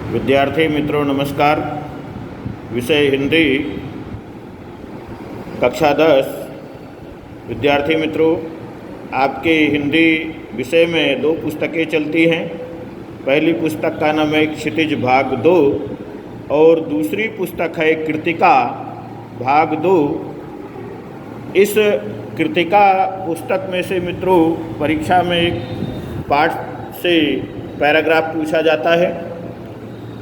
विद्यार्थी मित्रों नमस्कार। विषय हिंदी, कक्षा 10। विद्यार्थी मित्रों, आपके हिंदी विषय में 2 पुस्तकें चलती हैं। पहली पुस्तक का नाम है क्षितिज भाग 2 और दूसरी पुस्तक है कृतिका भाग 2। इस कृतिका पुस्तक में से मित्रों परीक्षा में एक पाठ से पैराग्राफ पूछा जाता है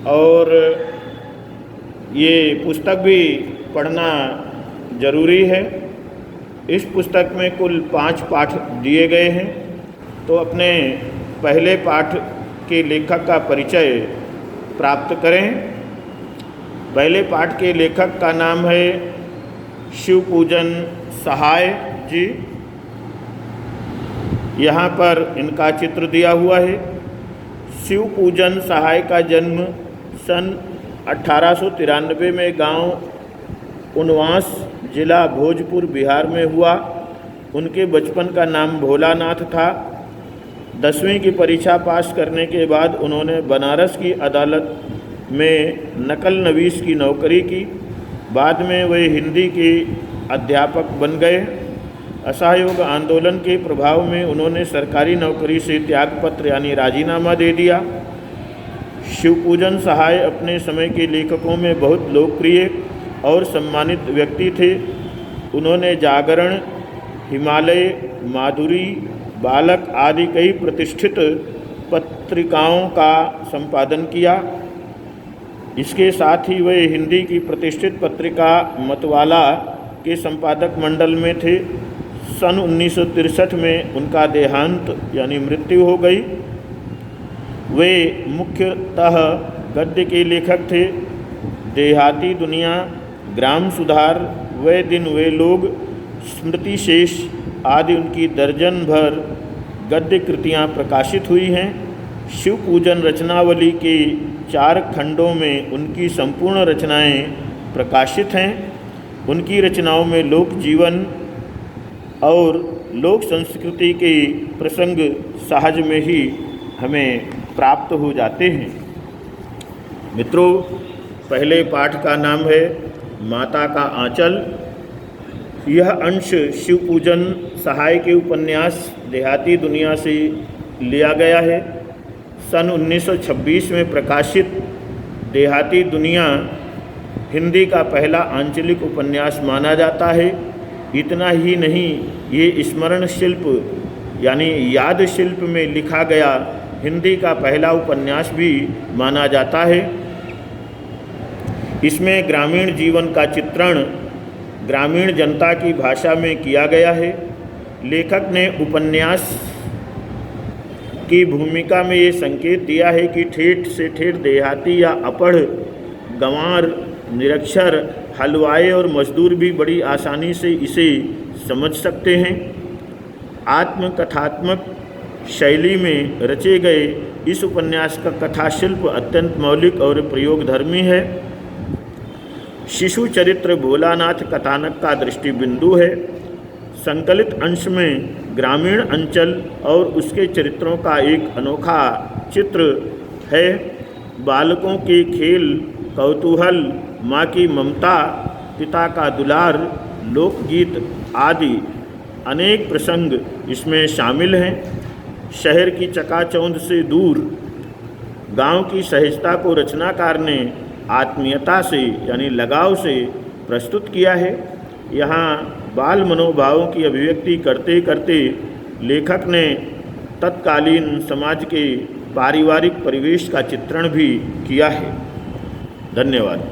और ये पुस्तक भी पढ़ना ज़रूरी है। इस पुस्तक में कुल 5 पाठ दिए गए हैं। तो अपने पहले पाठ के लेखक का परिचय प्राप्त करें। पहले पाठ के लेखक का नाम है शिवपूजन सहाय जी। यहाँ पर इनका चित्र दिया हुआ है। शिवपूजन सहाय का जन्म सन 1893 में गांव उनवास, जिला भोजपुर, बिहार में हुआ। उनके बचपन का नाम भोलानाथ था। 10वीं की परीक्षा पास करने के बाद उन्होंने बनारस की अदालत में नकल नवीस की नौकरी की। बाद में वे हिंदी के अध्यापक बन गए। असहयोग आंदोलन के प्रभाव में उन्होंने सरकारी नौकरी से त्यागपत्र यानी राजीनामा दे दिया। शिवपूजन सहाय अपने समय के लेखकों में बहुत लोकप्रिय और सम्मानित व्यक्ति थे। उन्होंने जागरण, हिमालय, माधुरी, बालक आदि कई प्रतिष्ठित पत्रिकाओं का संपादन किया। इसके साथ ही वे हिंदी की प्रतिष्ठित पत्रिका मतवाला के संपादक मंडल में थे। सन 1963 में उनका देहांत यानी मृत्यु हो गई। वे मुख्यतः गद्य के लेखक थे। देहाती दुनिया, ग्राम सुधार, वे दिन वे लोग, स्मृति शेष आदि उनकी दर्जन भर गद्य कृतियाँ प्रकाशित हुई हैं। शिवपूजन रचनावली के 4 खंडों में उनकी संपूर्ण रचनाएं प्रकाशित हैं। उनकी रचनाओं में लोक जीवन और लोक संस्कृति के प्रसंग सहज में ही हमें प्राप्त हो जाते हैं। मित्रों, पहले पाठ का नाम है माता का आंचल। यह अंश शिवपूजन सहाय के उपन्यास देहाती दुनिया से लिया गया है। सन 1926 में प्रकाशित देहाती दुनिया हिंदी का पहला आंचलिक उपन्यास माना जाता है। इतना ही नहीं, ये स्मरण शिल्प यानी याद शिल्प में लिखा गया हिंदी का पहला उपन्यास भी माना जाता है। इसमें ग्रामीण जीवन का चित्रण ग्रामीण जनता की भाषा में किया गया है। लेखक ने उपन्यास की भूमिका में ये संकेत दिया है कि ठेठ से ठेठ देहाती या अपढ़, गंवार, निरक्षर, हलवाई और मजदूर भी बड़ी आसानी से इसे समझ सकते हैं। आत्मकथात्मक शैली में रचे गए इस उपन्यास का कथा शिल्प अत्यंत मौलिक और प्रयोगधर्मी है। शिशु चरित्र भोलानाथ कथानक का दृष्टिबिंदु है। संकलित अंश में ग्रामीण अंचल और उसके चरित्रों का एक अनोखा चित्र है। बालकों के खेल, कौतूहल, माँ की ममता, पिता का दुलार, लोकगीत आदि अनेक प्रसंग इसमें शामिल हैं। शहर की चकाचौंध से दूर गांव की सहजता को रचनाकार ने आत्मीयता से यानी लगाव से प्रस्तुत किया है। यहाँ बाल मनोभावों की अभिव्यक्ति करते करते लेखक ने तत्कालीन समाज के पारिवारिक परिवेश का चित्रण भी किया है। धन्यवाद।